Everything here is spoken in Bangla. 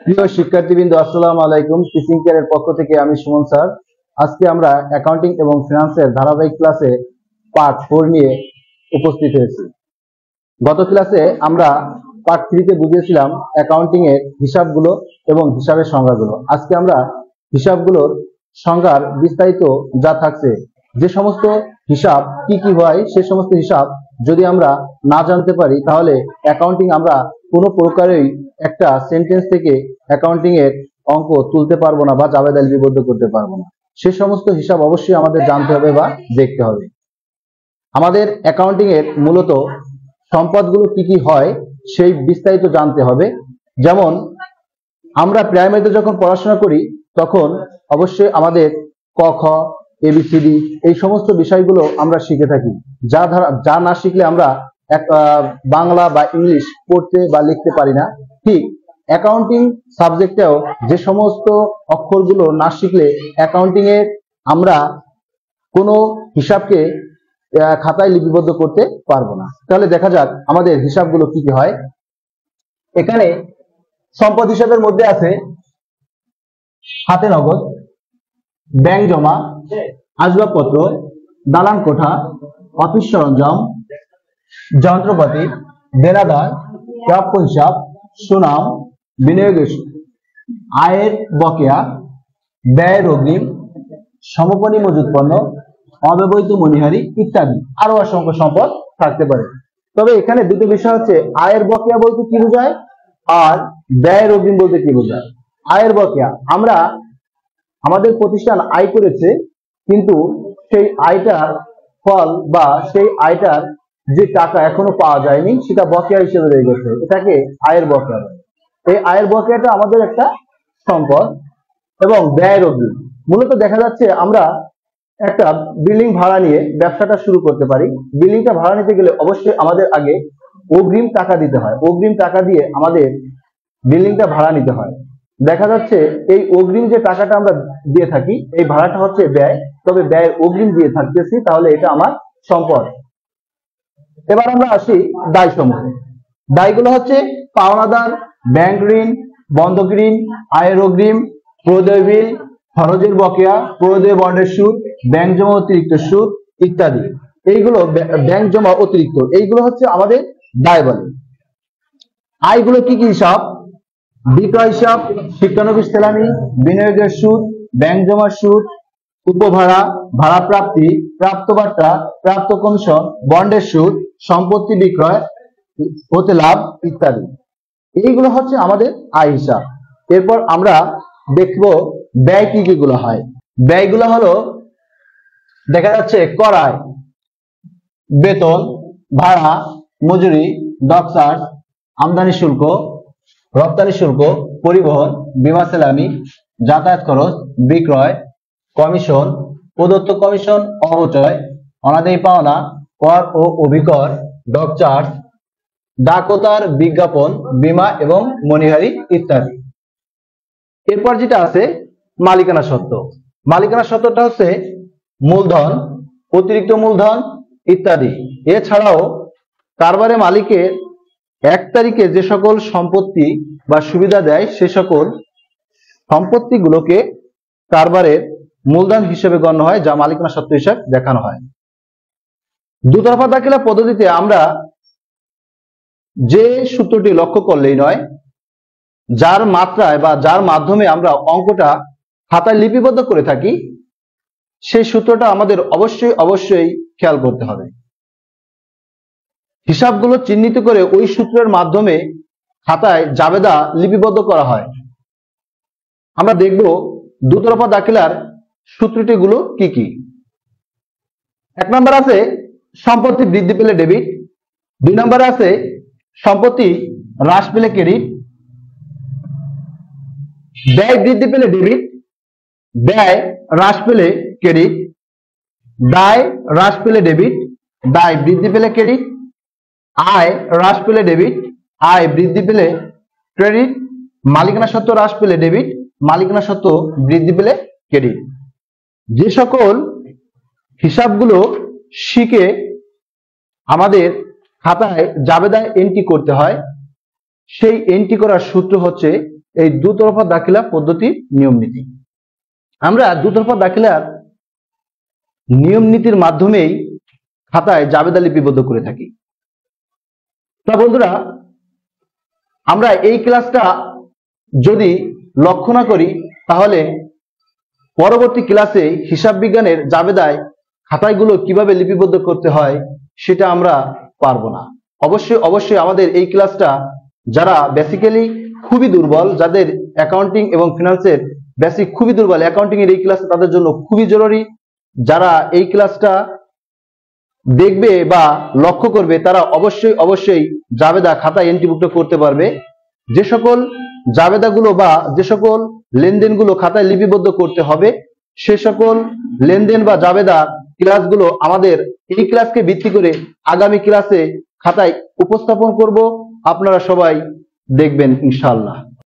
প্রিয় শিক্ষার্থীবৃন্দ, আসসালামু আলাইকুম। টিচিং কেয়ারের পক্ষ থেকে আমি সুমন স্যার। আজকে আমরা অ্যাকাউন্টিং এবং ফিনান্সের ধারাবাহিক ক্লাসে পার্ট 4 নিয়ে উপস্থিত হয়েছি। গত ক্লাসে আমরা পার্ট 3 তে বুঝিয়েছিলাম অ্যাকাউন্টিং এর হিসাবগুলো এবং হিসাবের সংজ্ঞাগুলো। আজকে আমরা হিসাবগুলোর সংজ্ঞার বিস্তারিত যা থাকছে, যে সমস্ত হিসাব কি কি হয়, সে সমস্ত হিসাব যদি আমরা না জানতে পারি তাহলে অ্যাকাউন্টিং আমরা কোনো প্রকারেই একটা সেন্টেন্স থেকে অ্যাকাউন্টিং এর অঙ্ক তুলতে পারবো না বা জাবেদা লিপিবদ্ধ করতে পারবো না। সে সমস্ত হিসাব অবশ্যই আমাদের জানতে হবে বা দেখতে হবে। আমাদের অ্যাকাউন্টিং এর মূলত সম্পদগুলো কি কি হয় সেই বিস্তারিত জানতে হবে। যেমন আমরা প্রাইমারিতে যখন পড়াশোনা করি তখন অবশ্যই আমাদের ক খ এবিসিডি এই সমস্ত বিষয়গুলো আমরা শিখে থাকি, যা না শিখলে আমরা বাংলা বা ইংলিশ পড়তে বা লিখতে পারি না। ঠিক অ্যাকাউন্টিং সাবজেক্টেও যে সমস্ত অক্ষরগুলো না শিখলে অ্যাকাউন্টিং এর আমরা কোনো হিসাবকে খাতায় লিপিবদ্ধ করতে পারবো না। তাহলে দেখা যাক আমাদের হিসাবগুলো কি কি হয়। এখানে সম্পদ হিসাবের মধ্যে আছে হাতে নগদ, ব্যাংক জমা, আসবাবপত্র, দালান কোঠা, অফিস সরঞ্জাম, যন্ত্রপাতি, দেনাদার, প্রাপ্য হিসাব, সুনাম, বিনিয়োগের আয়ের বকেয়া, ব্যয়ের অগ্রিম, সমাপনী মজুত পণ্য, অব্যবহৃত মণিহারি ইত্যাদি আরো অসংখ্য সম্পদ থাকতে পারে। তবে এখানে দুটো বিষয় হচ্ছে, আয়ের বকেয়া বলতে কি বোঝায় আর ব্যয়ের অগ্রিম বলতে কি বোঝায়। আয়ের বকেয়া, আমরা আমাদের প্রতিষ্ঠান আয় করেছে কিন্তু সেই আয়টার ফল বা সেই আয়টার যে টাকা এখনো পাওয়া যায়নি সেটা বকেয়া হিসেবে রয়ে গেছে, এটাকে আয়ের বকেয়া বলে। এই আয়ের বকেয়াটা আমাদের একটা সম্পদ। এবং ব্যয়ের অগ্রিম, মূলত দেখা যাচ্ছে আমরা একটা বিল্ডিং ভাড়া নিয়ে ব্যবসাটা শুরু করতে পারি। বিল্ডিংটা ভাড়া নিতে গেলে অবশ্যই আমাদের আগে অগ্রিম টাকা দিতে হয়। অগ্রিম টাকা দিয়ে আমাদের বিল্ডিংটা ভাড়া নিতে হয়। দেখা যাচ্ছে এই অগ্রিম যে টাকাটা আমরা দিয়ে থাকি, এই ভাড়াটা হচ্ছে ব্যয়, তবে ব্যয়ের অগ্রিম দিয়ে থাকতেছি, তাহলে এটা আমার সম্পদ। এবার আমরা আসি দায় সমূহ। দায়গুলো হচ্ছে পাওনাদার, ব্যাংক ঋণ, বন্ধক ঋণ, আয়ের অগ্রিম, প্রদেয় বিল, খরচের বকেয়া, প্রদেয় বন্ডের সুদ, ব্যাংক জমা অতিরিক্ত সুদ ইত্যাদি। এইগুলো ব্যাংক জমা অতিরিক্ত, এইগুলো হচ্ছে আমাদের দায় বলে। আয়গুলো কি কি হিসাব? বিক্রয় হিসাব, শিক্ষানবিশ তেলানি, বিনিয়োগের সুদ, ব্যাংক জমার সুদ, উপভাড়া, ভাড়া প্রাপ্তি, প্রাপ্ত বার্তা, প্রাপ্ত কমিশন, বন্ডের সুদ, সম্পত্তি বিক্রয় হতে লাভ ইত্যাদি। এইগুলো হচ্ছে আমাদের আয় হিসাব। এরপর আমরা দেখবো ব্যয় কি কি গুলো হয়। ব্যয়গুলো হলো, দেখা যাচ্ছে করায়, বেতন, ভাড়া, মজুরি, ডক চার্জ, আমদানি শুল্ক, রপ্তানি শুল্ক, পরিবহন, বীমা সেলামি, যাতায়াত খরচ, বিক্রয়, কমিশন, প্রদত্ত কমিশন, অবচয়, অনাদায়ী পাওনা, কর ও অভিকর, ডক চার্জ, ডাকতার, বিজ্ঞাপন, বীমা এবং মণিহারি ইত্যাদি। এরপর যেটা আছে মালিকানা সত্ত্ব। মালিকানা সত্ত্বটা হচ্ছে মূলধন, অতিরিক্ত মূলধন ইত্যাদি। এছাড়াও কারবারে মালিকের 1 তারিখে যে সকল সম্পত্তি বা সুবিধা দেয় সে সকল সম্পত্তিগুলোকে কারবারের মূলধন হিসেবে গণ্য হয়, যা মালিকানা সত্ত্ব হিসাব দেখানো হয়। দুতরফা দাখিলা পদ্ধতিতে আমরা যে সূত্রটি লক্ষ্য করলেই নয়, যার মাত্রায় বা যার মাধ্যমে আমরা অঙ্কটা খাতায় লিপিবদ্ধ করে থাকি, সেই সূত্রটা আমাদের অবশ্যই খেয়াল করতে হবে। হিসাবগুলো চিহ্নিত করে ওই সূত্রের মাধ্যমে খাতায় জাবেদা লিপিবদ্ধ করা হয়। আমরা দেখব দুতরফা দাখিলার সূত্রটি গুলো কি কি। 1 নম্বর আছে সম্পত্তি বৃদ্ধি পেলে ডেবিট, 2 নম্বরে আছে সম্পত্তি হ্রাস পেলে ক্রেডিট, ব্যয় বৃদ্ধি পেলে ডেবিট, ব্যয় হ্রাস পেলে ক্রেডিট, দায় হ্রাস পেলে ডেবিট, দায় বৃদ্ধি পেলে ক্রেডিট, আয় হ্রাস পেলে ডেবিট, আয় বৃদ্ধি পেলে ক্রেডিট, মালিকানা সত্ত্ব হ্রাস পেলে ডেবিট, মালিকানা সত্ত্ব বৃদ্ধি পেলে ক্রেডিট। যে সকল হিসাবগুলো শিখে আমাদের খাতায় জাবেদায় এন্ট্রি করতে হয়, সেই এন্ট্রি করার সূত্র হচ্ছে এই দুতরফা দাখিলা পদ্ধতি নিয়ম নীতি। আমরা দুতরফা দাখিলার নিয়ম নীতির মাধ্যমেই খাতায় জাবেদা লিপিবদ্ধ করে থাকি। তা বন্ধুরা, আমরা এই ক্লাসটা যদি লক্ষ্য না করি তাহলে পরবর্তী ক্লাসে হিসাব বিজ্ঞানের জাবেদায় খাতাগুলো কিভাবে লিপিবদ্ধ করতে হয় সেটা আমরা পারবো না। অবশ্যই আমাদের এই ক্লাসটা যারা বেসিক্যালি খুবই দুর্বল, যাদের অ্যাকাউন্টিং এবং ফিনান্সের বেসিক খুবই দুর্বল, অ্যাকাউন্টিং এর এই ক্লাসটা তাদের জন্য খুবই জরুরি। যারা এই ক্লাসটা দেখবে বা লক্ষ্য করবে তারা অবশ্যই জাবেদা খাতায় এন্ট্রিভুক্ত করতে পারবে। যে সকল জাবেদাগুলো বা যে সকল লেনদেনগুলো খাতায় লিপিবদ্ধ করতে হবে সে সকল লেনদেন বা জাবেদা ক্লাসগুলো আমাদের এই ক্লাসকে ভিত্তি করে আগামী ক্লাসে খাতায় উপস্থাপন করব। আপনারা সবাই দেখবেন ইনশাআল্লাহ।